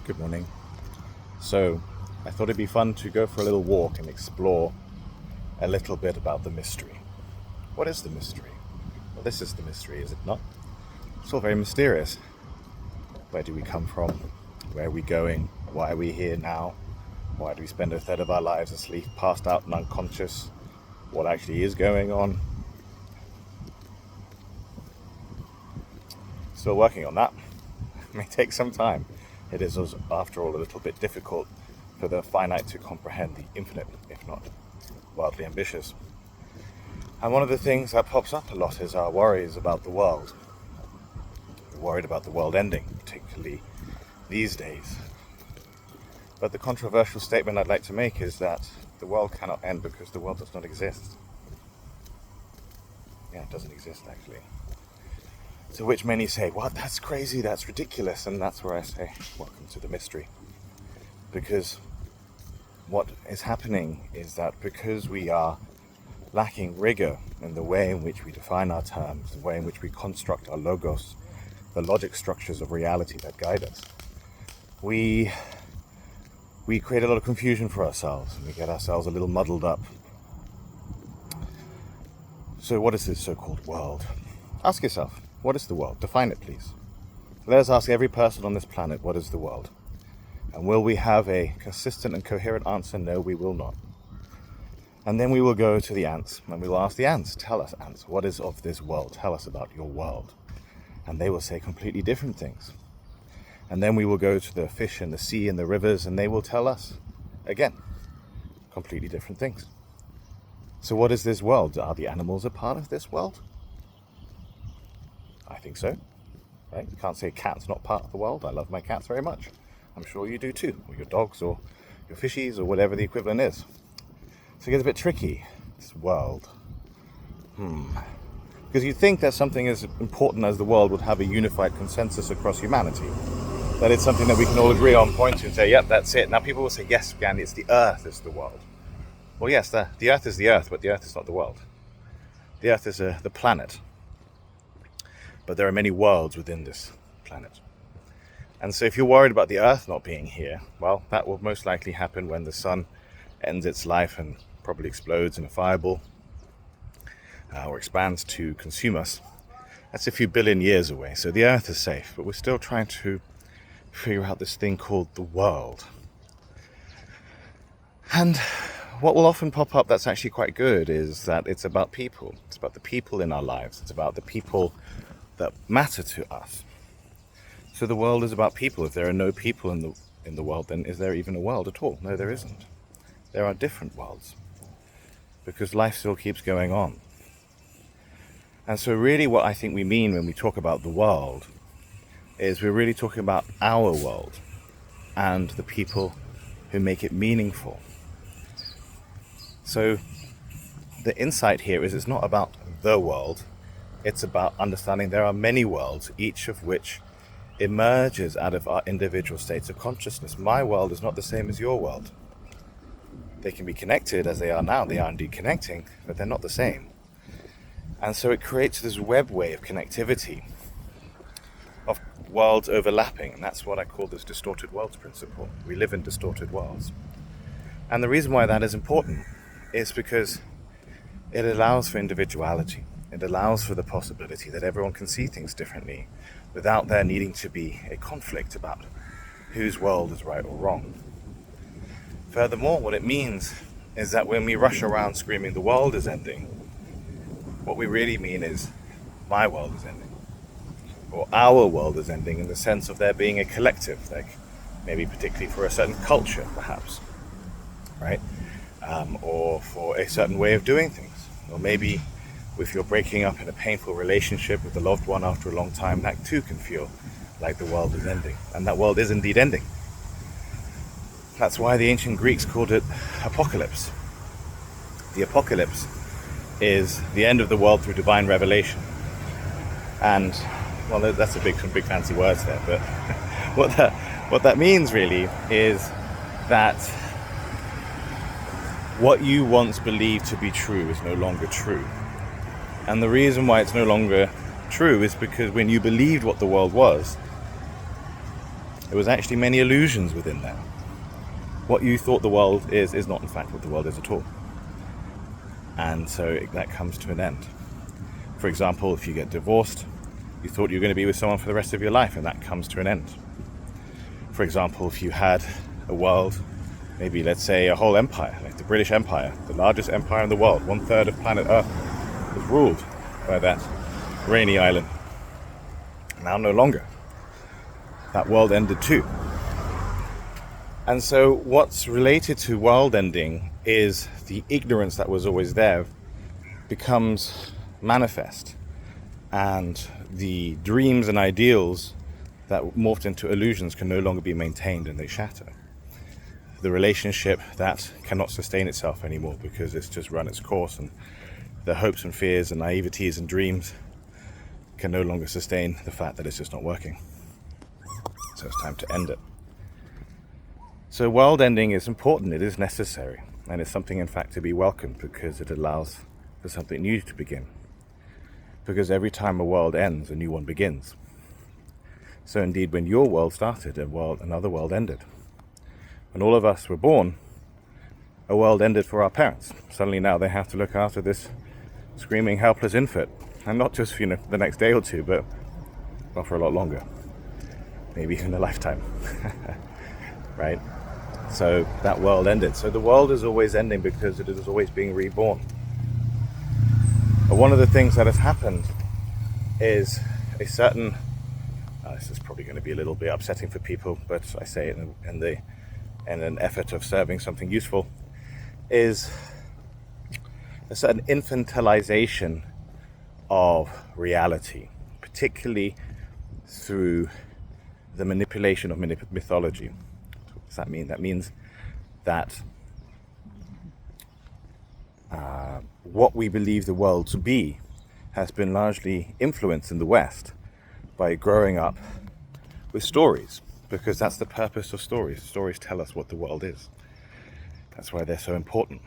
Good morning. So, I thought it'd be fun to go for a little walk and explore a little bit about the mystery. What is the mystery? Well, this is the mystery, is it not? It's all very mysterious. Where do we come from? Where are we going? Why are we here now? Why do we spend a third of our lives asleep, passed out and unconscious? What actually is going on? Still working on that. It may take some time. It is, after all, a little bit difficult for the finite to comprehend the infinite, if not wildly ambitious. And one of the things that pops up a lot is our worries about the world. We're worried about the world ending, particularly these days. But the controversial statement I'd like to make is that the world cannot end because the world does not exist. Yeah, it doesn't exist, actually. To which many say, what, that's crazy, that's ridiculous. And that's where I say, welcome to the mystery. Because what is happening is that because we are lacking rigor in the way in which we define our terms, the way in which we construct our logos, the logic structures of reality that guide us, we create a lot of confusion for ourselves, and we get ourselves a little muddled up. So what is this so-called world? Ask yourself, what is the world? Define it, please. Let us ask every person on this planet, what is the world? And will we have a consistent and coherent answer? No, we will not. And then we will go to the ants, and we will ask the ants, tell us, ants, what is of this world? Tell us about your world. And they will say completely different things. And then we will go to the fish and the sea and the rivers, and they will tell us, again, completely different things. So what is this world? Are the animals a part of this world? I think so. Right? You can't say cat's not part of the world. I love my cats very much. I'm sure you do too, or your dogs, or your fishies, or whatever the equivalent is. So it gets a bit tricky, this world. Because you'd think that something as important as the world would have a unified consensus across humanity. That it's something that we can all agree on, point to, and say, yep, that's it. Now people will say, yes, Gandhi, it's the earth is the world. Well, yes, the earth is the earth, but the earth is not the world. The earth is the planet. But there are many worlds within this planet. And so if you're worried about the earth not being here, well, that will most likely happen when the sun ends its life and probably explodes in a fireball or expands to consume us. That's a few billion years away, so the earth is safe, but we're still trying to figure out this thing called the world. And what will often pop up that's actually quite good is that it's about people. It's about the people in our lives. It's about the people that matter to us. So the world is about people. If there are no people in the world, then is there even a world at all? No, there isn't. There are different worlds because life still keeps going on. And so really what I think we mean when we talk about the world is we're really talking about our world and the people who make it meaningful. So the insight here is it's not about the world. It's about understanding there are many worlds, each of which emerges out of our individual states of consciousness. My world is not the same as your world. They can be connected as they are now. They are indeed connecting, but they're not the same. And so it creates this webway of connectivity, of worlds overlapping. And that's what I call this distorted worlds principle. We live in distorted worlds. And the reason why that is important is because it allows for individuality. It allows for the possibility that everyone can see things differently without there needing to be a conflict about whose world is right or wrong. Furthermore, what it means is that when we rush around screaming the world is ending, what we really mean is my world is ending. Or our world is ending in the sense of there being a collective, like maybe particularly for a certain culture, perhaps, right? Or for a certain way of doing things. Or maybe if you're breaking up in a painful relationship with a loved one after a long time, that too can feel like the world is ending. And that world is indeed ending. That's why the ancient Greeks called it apocalypse. The apocalypse is the end of the world through divine revelation. And, well, that's some big fancy words there, but what that means really is that what you once believed to be true is no longer true. And the reason why it's no longer true is because when you believed what the world was, There was actually many illusions within there. What you thought the world is not in fact what the world is at all. And so that comes to an end. For example, if you get divorced, you thought you were going to be with someone for the rest of your life, and that comes to an end. For example, if you had a world, maybe let's say a whole empire, like the British Empire, the largest empire in the world, 1/3 of planet Earth, was ruled by that rainy island. Now no longer. That world ended too. And so what's related to world ending is the ignorance that was always there becomes manifest, and the dreams and ideals that morphed into illusions can no longer be maintained, and they shatter. The relationship that cannot sustain itself anymore because it's just run its course, and the hopes and fears and naiveties and dreams can no longer sustain the fact that it's just not working. So it's time to end it. So world ending is important, it is necessary, and it's something in fact to be welcomed because it allows for something new to begin. Because every time a world ends, a new one begins. So indeed, when your world started, another world ended. When all of us were born, a world ended for our parents. Suddenly now they have to look after this screaming, helpless infant. And not just, the next day or two, but for a lot longer. Maybe even a lifetime. Right? So that world ended. So the world is always ending because it is always being reborn. But one of the things that has happened is a certain, this is probably going to be a little bit upsetting for people, but I say it in an effort of serving something useful, is a certain infantilization of reality, particularly through the manipulation of mythology. What does that mean? That means that what we believe the world to be has been largely influenced in the West by growing up with stories, because that's the purpose of stories. Stories tell us what the world is. That's why they're so important.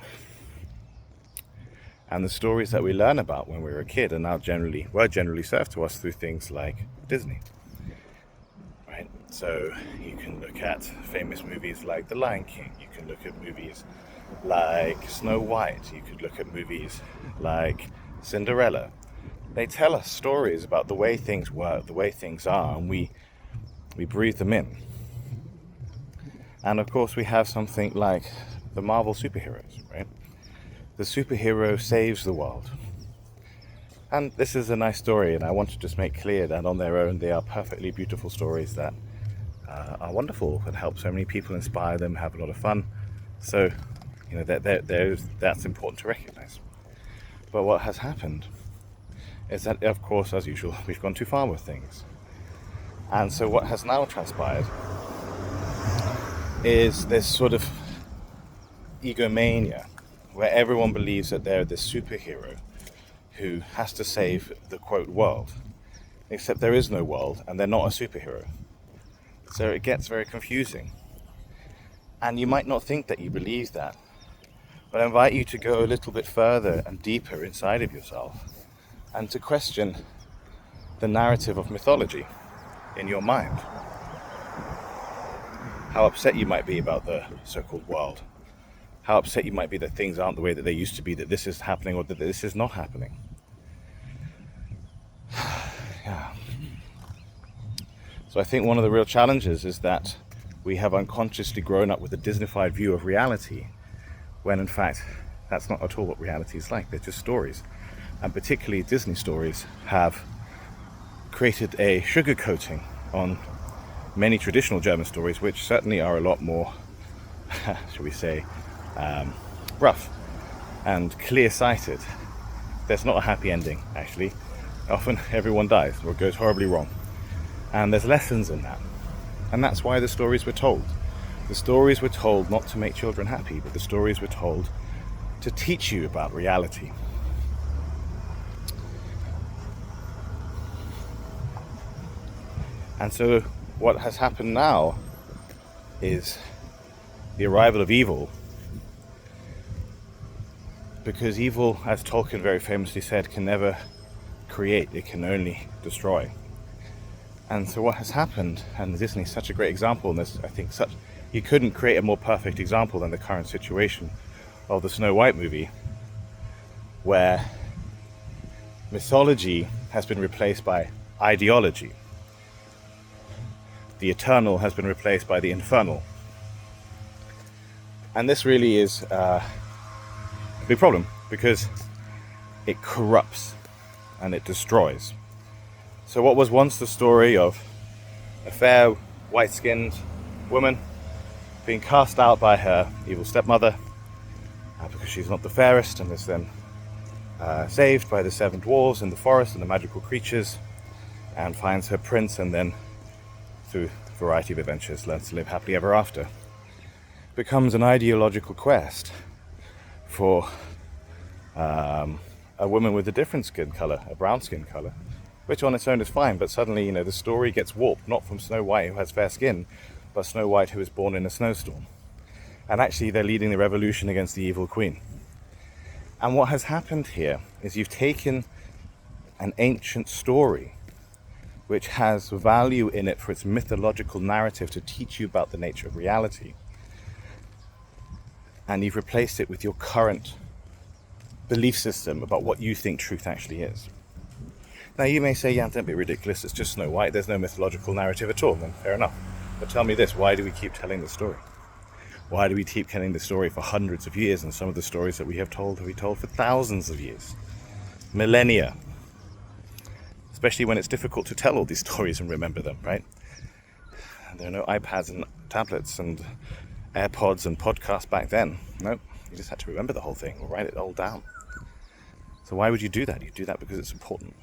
And the stories that we learn about when we were a kid are now were generally served to us through things like Disney. Right? So you can look at famous movies like The Lion King. You can look at movies like Snow White. You could look at movies like Cinderella. They tell us stories about the way things work, the way things are, and we breathe them in. And of course we have something like the Marvel superheroes, right? The superhero saves the world. And this is a nice story, and I want to just make clear that on their own they are perfectly beautiful stories that are wonderful and help so many people, inspire them, have a lot of fun. So, that's important to recognize. But what has happened is that, of course, as usual, we've gone too far with things. And so what has now transpired is this sort of egomania, where everyone believes that they're this superhero who has to save the quote world, except there is no world and they're not a superhero. So it gets very confusing. And you might not think that you believe that, but I invite you to go a little bit further and deeper inside of yourself and to question the narrative of mythology in your mind. How upset you might be about the so-called world. How upset you might be that things aren't the way that they used to be, that this is happening or that this is not happening. Yeah. So I think one of the real challenges is that we have unconsciously grown up with a Disneyfied view of reality, when in fact that's not at all what reality is like. They're just stories. And particularly Disney stories have created a sugar coating on many traditional German stories, which certainly are a lot more, shall we say, rough and clear-sighted. There's not a happy ending, actually. Often everyone dies or goes horribly wrong. And there's lessons in that. And that's why the stories were told. The stories were told not to make children happy, but the stories were told to teach you about reality. And so what has happened now is the arrival of evil, because evil, as Tolkien very famously said, can never create, it can only destroy. And so what has happened, and Disney is such a great example, and I think you couldn't create a more perfect example than the current situation of the Snow White movie, where mythology has been replaced by ideology. The eternal has been replaced by the infernal. And this really is a big problem, because it corrupts and it destroys. So what was once the story of a fair, white-skinned woman being cast out by her evil stepmother because she's not the fairest, and is then saved by the seven dwarves in the forest and the magical creatures, and finds her prince, and then through a variety of adventures learns to live happily ever after, becomes an ideological quest for a woman with a different skin color, a brown skin color, which on its own is fine, but suddenly, the story gets warped, not from Snow White, who has fair skin, but Snow White, who was born in a snowstorm. And actually they're leading the revolution against the evil queen. And what has happened here is you've taken an ancient story which has value in it for its mythological narrative to teach you about the nature of reality, and you've replaced it with your current belief system about what you think truth actually is. Now you may say, yeah, don't be ridiculous, it's just Snow White, there's no mythological narrative at all. Then fair enough. But tell me this, why do we keep telling the story? Why do we keep telling the story for hundreds of years, and some of the stories that we have told for thousands of years? Millennia. Especially when it's difficult to tell all these stories and remember them, right? There are no iPads and tablets and AirPods and podcasts back then. No, you just had to remember the whole thing or write it all down. So why would you do that? You do that because it's important.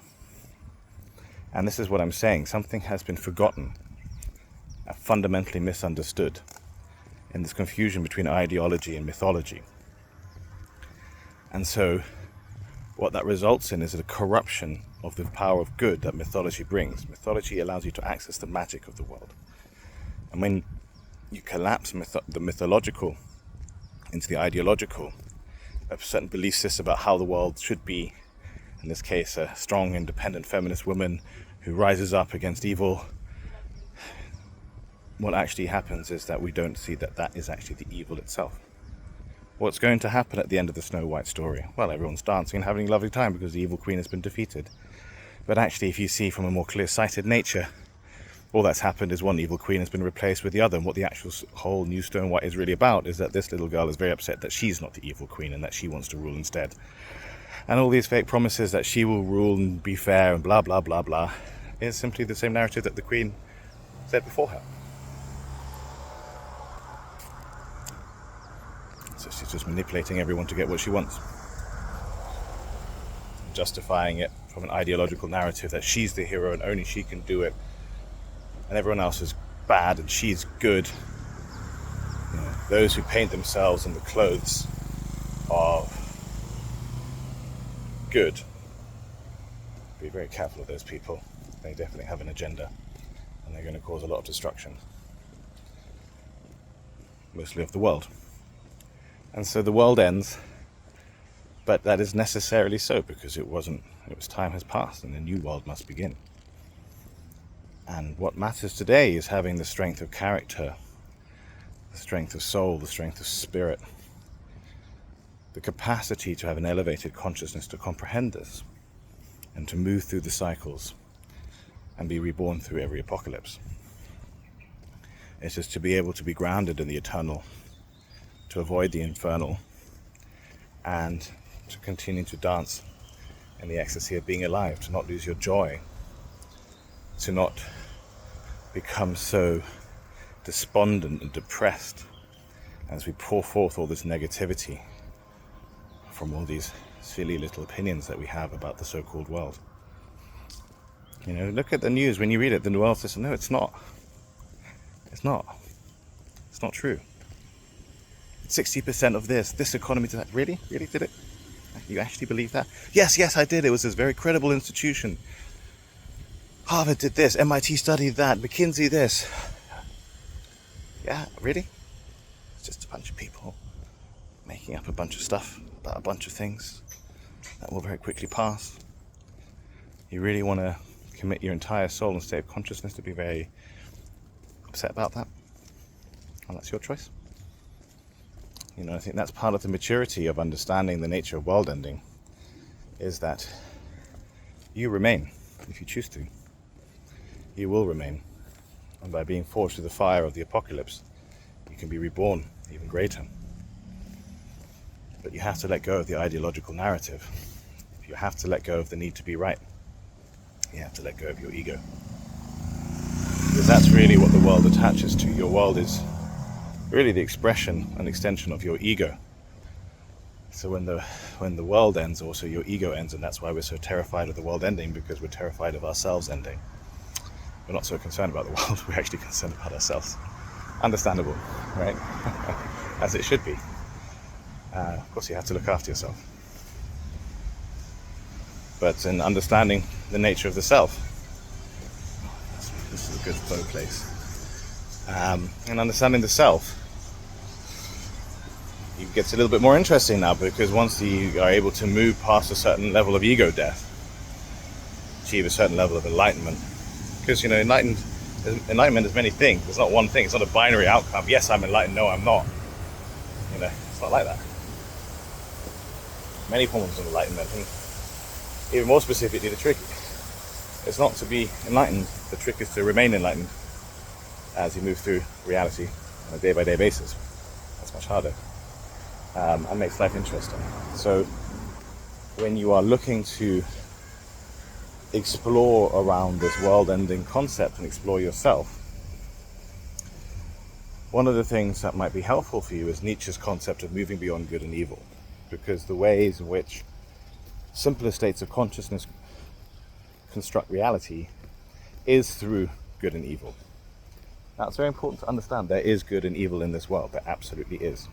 And this is what I'm saying. Something has been forgotten, fundamentally misunderstood, in this confusion between ideology and mythology. And so what that results in is a corruption of the power of good that mythology brings. Mythology allows you to access the magic of the world. And when you collapse the mythological into the ideological, a certain belief system about how the world should be, in this case a strong, independent, feminist woman who rises up against evil, what actually happens is that we don't see that that is actually the evil itself. What's going to happen at the end of the Snow White story? Well, everyone's dancing and having a lovely time because the evil queen has been defeated. But actually, if you see from a more clear-sighted nature, all that's happened is one evil queen has been replaced with the other, and what the actual whole new Snow White is really about is that this little girl is very upset that she's not the evil queen and that she wants to rule instead. And all these fake promises that she will rule and be fair and blah, blah, blah, blah, is simply the same narrative that the queen said before her. So she's just manipulating everyone to get what she wants, justifying it from an ideological narrative that she's the hero and only she can do it, and everyone else is bad and she's good. Those who paint themselves in the clothes of good, be very careful of those people. They definitely have an agenda, and they're going to cause a lot of destruction, mostly of the world. And so the world ends, but that is necessarily so because time has passed and a new world must begin. And what matters today is having the strength of character, the strength of soul, the strength of spirit, the capacity to have an elevated consciousness to comprehend this and to move through the cycles and be reborn through every apocalypse. It's just to be able to be grounded in the eternal, to avoid the infernal, and to continue to dance in the ecstasy of being alive, to not lose your joy, to not become so despondent and depressed as we pour forth all this negativity from all these silly little opinions that we have about the so-called world. Look at the news. When you read it, the world says, no, it's not. It's not true. 60% of this economy did that. Really did it? You actually believe that? Yes, I did. It was this very credible institution. Harvard did this, MIT studied that, McKinsey this. Yeah, really? It's just a bunch of people making up a bunch of stuff about a bunch of things that will very quickly pass. You really want to commit your entire soul and state of consciousness to be very upset about that. And that's your choice. I think that's part of the maturity of understanding the nature of world ending, is that you remain if you choose to. You will remain. And by being forged through the fire of the apocalypse, you can be reborn even greater. But you have to let go of the ideological narrative. You have to let go of the need to be right. You have to let go of your ego. Because that's really what the world attaches to. Your world is really the expression and extension of your ego. So when the world ends, also your ego ends, and that's why we're so terrified of the world ending, because we're terrified of ourselves ending. We're not so concerned about the world, we're actually concerned about ourselves. Understandable, right? As it should be. Of course you have to look after yourself. But in understanding the nature of the self, this is a good flow place. In understanding the self, it gets a little bit more interesting now, because once you are able to move past a certain level of ego death, achieve a certain level of enlightenment, because enlightenment is many things. It's not one thing. It's not a binary outcome. Yes, I'm enlightened. No, I'm not. It's not like that. Many forms of enlightenment, and even more specifically, the trick is not to be enlightened. The trick is to remain enlightened as you move through reality on a day-by-day basis. That's much harder. And makes life interesting. So when you are looking to explore around this world-ending concept and explore yourself, one of the things that might be helpful for you is Nietzsche's concept of moving beyond good and evil, because the ways in which simpler states of consciousness construct reality is through good and evil. Now, it's very important to understand there is good and evil in this world. There absolutely is.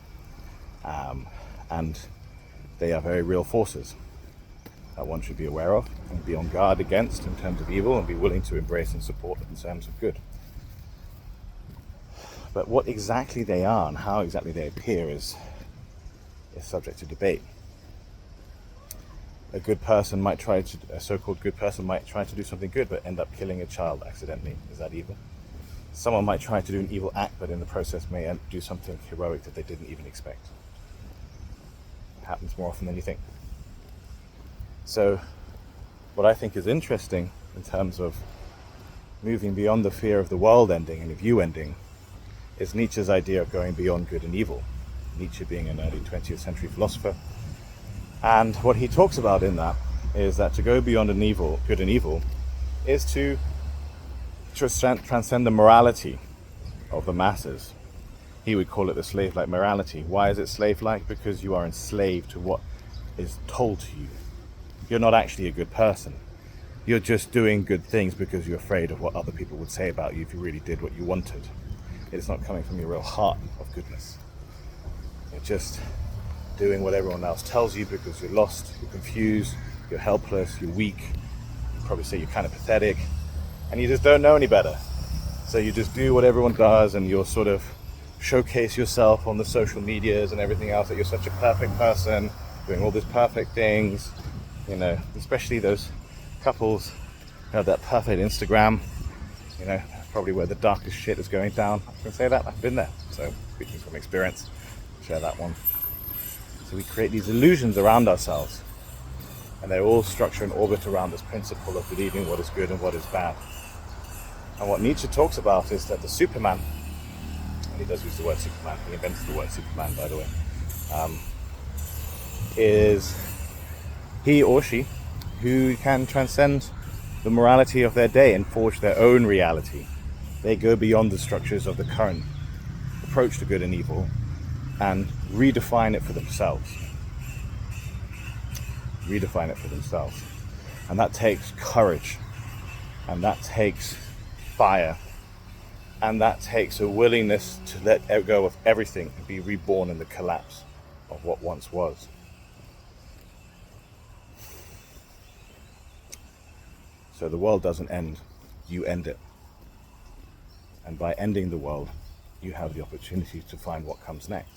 And they are very real forces that one should be aware of and be on guard against in terms of evil, and be willing to embrace and support in terms of good. But what exactly they are and how exactly they appear is subject to debate. A so-called good person might try to do something good but end up killing a child accidentally. Is that evil? Someone might try to do an evil act, but in the process may do something heroic that they didn't even expect. It happens more often than you think. So what I think is interesting in terms of moving beyond the fear of the world ending and of you ending is Nietzsche's idea of going beyond good and evil. Nietzsche being an early 20th century philosopher. And what he talks about in that is that to go beyond good and evil, is to transcend the morality of the masses. He would call it the slave-like morality. Why is it slave-like? Because you are enslaved to what is told to you. You're not actually a good person. You're just doing good things because you're afraid of what other people would say about you if you really did what you wanted. It's not coming from your real heart of goodness. You're just doing what everyone else tells you because you're lost, you're confused, you're helpless, you're weak. You probably say you're kind of pathetic, and you just don't know any better. So you just do what everyone does, and you'll sort of showcase yourself on the social medias and everything else, that you're such a perfect person, doing all these perfect things, especially those couples who have that perfect Instagram, probably where the darkest shit is going down. I can say that, I've been there. So speaking from experience, share that one. So we create these illusions around ourselves, and they all structure and orbit around this principle of believing what is good and what is bad. And what Nietzsche talks about is that the Superman, and he does use the word Superman, he invented the word Superman, by the way, is he or she who can transcend the morality of their day and forge their own reality. They go beyond the structures of the current approach to good and evil and redefine it for themselves. And that takes courage, and that takes fire, and that takes a willingness to let go of everything and be reborn in the collapse of what once was. So the world doesn't end, you end it. And by ending the world, you have the opportunity to find what comes next.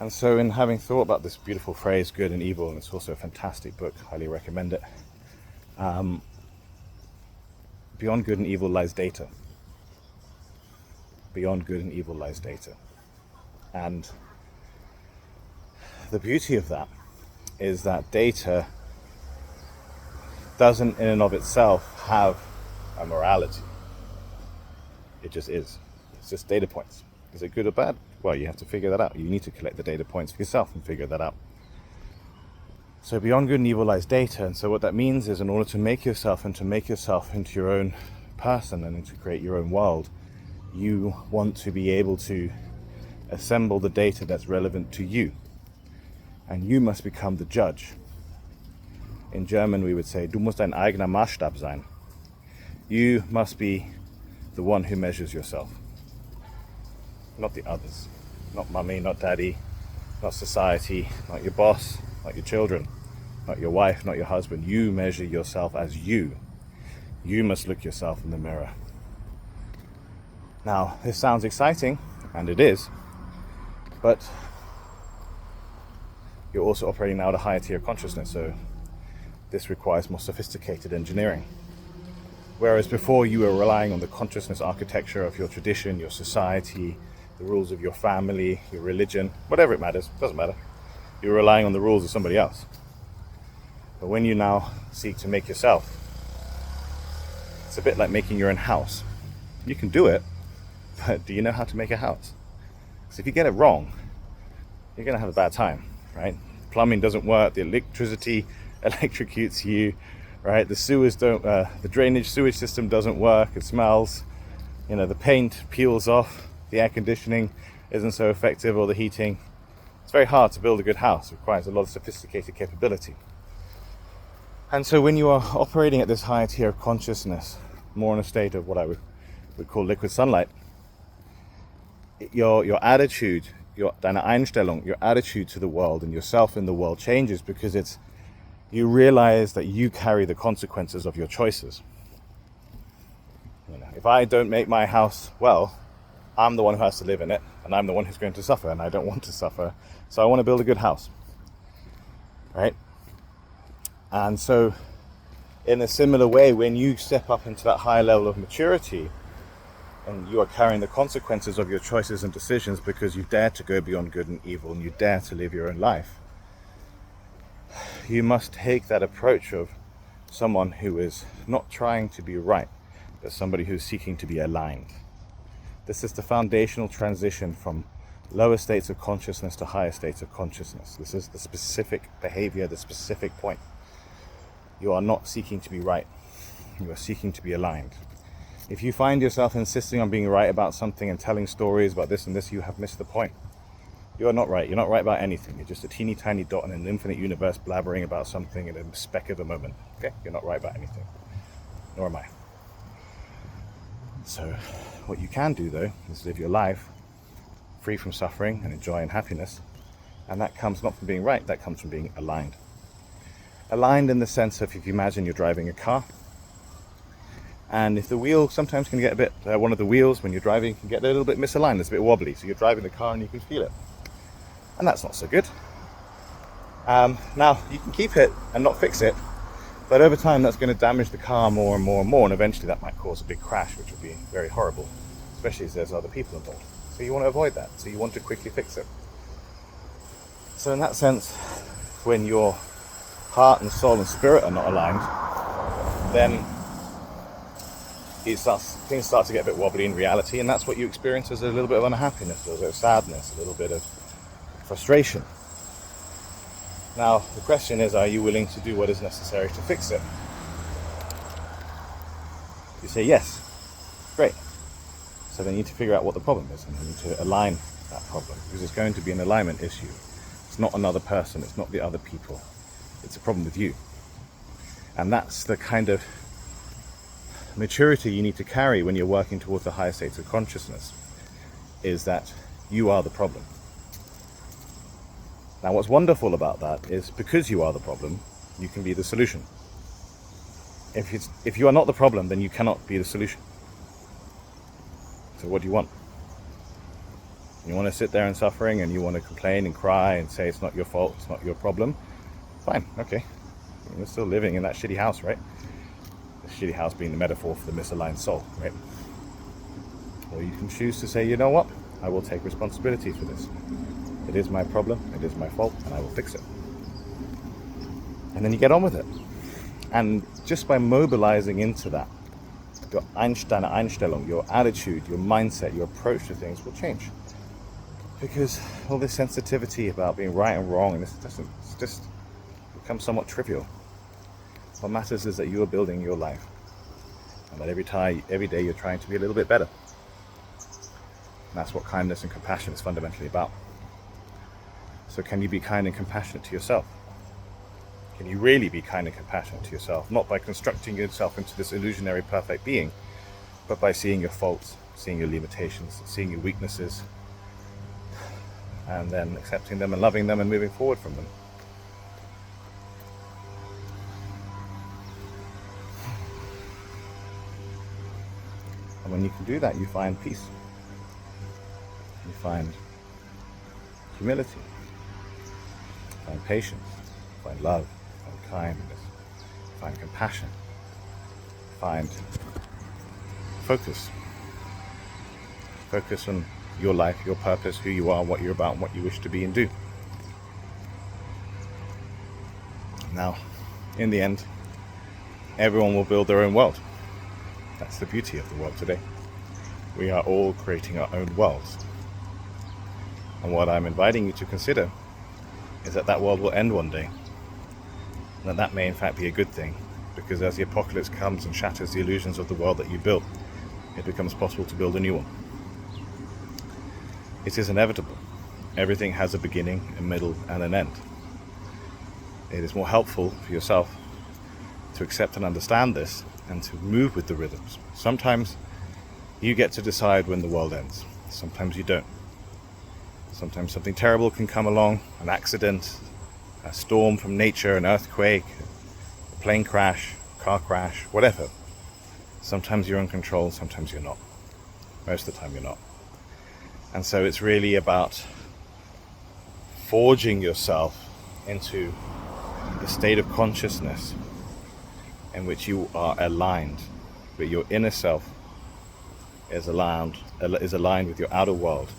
And so in having thought about this beautiful phrase, good and evil, and it's also a fantastic book, highly recommend it, beyond good and evil lies data. Beyond good and evil lies data. And the beauty of that is that data doesn't in and of itself have a morality. It just is. It's just data points. Is it good or bad? Well, you have to figure that out. You need to collect the data points for yourself and figure that out. So beyond good and evil lies data. And so what that means is, in order to make yourself into your own person and to create your own world, you want to be able to assemble the data that's relevant to you. And you must become the judge. In German we would say, du musst dein eigener Maßstab sein. You must be the one who measures yourself. Not the others. Not mummy, not daddy, not society, not your boss, not your children, not your wife, not your husband. You measure yourself as you. You must look yourself in the mirror. Now, this sounds exciting, and it is, but you're also operating now at a higher tier of consciousness, so this requires more sophisticated engineering. Whereas before you were relying on the consciousness architecture of your tradition, your society, the rules of your family, your religion, whatever it matters, doesn't matter. You're relying on the rules of somebody else. But when you now seek to make yourself, it's a bit like making your own house. You can do it, but do you know how to make a house? Because if you get it wrong, you're going to have a bad time, right? Plumbing doesn't work, the electricity electrocutes you, right? The sewers don't, the drainage sewage system doesn't work, it smells, the paint peels off, the air conditioning isn't so effective, or the heating. It's very hard to build a good house. It requires a lot of sophisticated capability. And so when you are operating at this higher tier of consciousness, more in a state of what I would call liquid sunlight, your attitude, deine Einstellung, your attitude to the world and yourself in the world changes, because you realize that you carry the consequences of your choices. If I don't make my house well, I'm the one who has to live in it, and I'm the one who's going to suffer, and I don't want to suffer, so I want to build a good house, right? And so in a similar way, when you step up into that higher level of maturity, and you are carrying the consequences of your choices and decisions because you dare to go beyond good and evil, and you dare to live your own life, you must take that approach of someone who is not trying to be right, but somebody who's seeking to be aligned. This is the foundational transition from lower states of consciousness to higher states of consciousness. This is the specific behavior, the specific point. You are not seeking to be right. You are seeking to be aligned. If you find yourself insisting on being right about something and telling stories about this and this, you have missed the point. You are not right. You're not right about anything. You're just a teeny tiny dot in an infinite universe blabbering about something in a speck of a moment. Okay? You're not right about anything. Nor am I. So what you can do, though, is live your life free from suffering and joy and happiness. And that comes not from being right, that comes from being aligned. Aligned in the sense of, if you imagine you're driving a car, and if the wheel sometimes can get a bit, one of the wheels when you're driving can get a little bit misaligned, it's a bit wobbly, so you're driving the car and you can feel it. And that's not so good. Now, you can keep it and not fix it, but over time that's going to damage the car more and more and more, and eventually that might cause a big crash, which would be very horrible, especially if there's other people involved. So you want to avoid that, so you want to quickly fix it. So in that sense, when your heart and soul and spirit are not aligned, then things start to get a bit wobbly in reality, and that's what you experience as a little bit of unhappiness, a little bit of sadness, a little bit of frustration. Now, the question is, are you willing to do what is necessary to fix it? You say yes. Great. So then you need to figure out what the problem is, and you need to align that problem, because it's going to be an alignment issue. It's not another person, it's not the other people. It's a problem with you. And that's the kind of maturity you need to carry when you're working towards the higher states of consciousness, is that you are the problem. Now, what's wonderful about that is, because you are the problem, you can be the solution. If you are not the problem, then you cannot be the solution. So what do you want? You want to sit there in suffering and you want to complain and cry and say it's not your fault, it's not your problem? Fine, okay. You're still living in that shitty house, right? The Shitty house being the metaphor for the misaligned soul, right? Or you can choose to say, you know what? I will take responsibility for this. It is my problem, it is my fault, and I will fix it. And then you get on with it. And just by mobilizing into that, your Einstellung, your attitude, your mindset, your approach to things will change. Because all this sensitivity about being right and wrong, and it's just becomes somewhat trivial. What matters is that you are building your life, and that every day you're trying to be a little bit better. And that's what kindness and compassion is fundamentally about. So can you be kind and compassionate to yourself? Can you really be kind and compassionate to yourself? Not by constructing yourself into this illusionary perfect being, but by seeing your faults, seeing your limitations, seeing your weaknesses, and then accepting them and loving them and moving forward from them. And when you can do that, you find peace. You find humility. You find patience. You find love. You find kindness. You find compassion. You find focus. Focus on your life, your purpose, who you are, what you're about, and what you wish to be and do. Now, in the end, everyone will build their own world. That's the beauty of the world today. We are all creating our own worlds. And what I'm inviting you to consider is that that world will end one day. And that may in fact be a good thing, because as the apocalypse comes and shatters the illusions of the world that you built, it becomes possible to build a new one. It is inevitable. Everything has a beginning, a middle, and an end. It is more helpful for yourself to accept and understand this and to move with the rhythms. Sometimes you get to decide when the world ends. Sometimes you don't. Sometimes something terrible can come along, an accident, a storm from nature, an earthquake, a plane crash, car crash, whatever. Sometimes you're in control, sometimes you're not. Most of the time you're not. And so it's really about forging yourself into the state of consciousness in which you are aligned, where your inner self is aligned with your outer world,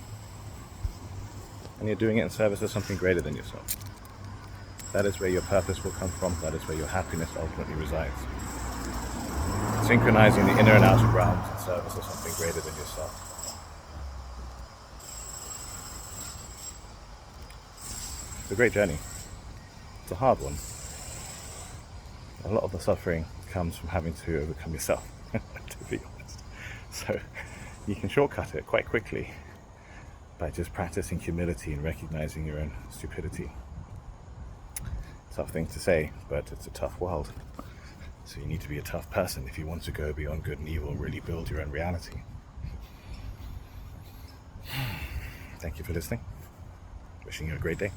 and you're doing it in service of something greater than yourself. That is where your purpose will come from. That is where your happiness ultimately resides. Synchronizing the inner and outer realms in service of something greater than yourself. It's a great journey. It's a hard one. A lot of the suffering comes from having to overcome yourself, to be honest. So you can shortcut it quite quickly by just practicing humility and recognizing your own stupidity. Tough thing to say, but it's a tough world. So you need to be a tough person if you want to go beyond good and evil and really build your own reality. Thank you for listening. Wishing you a great day.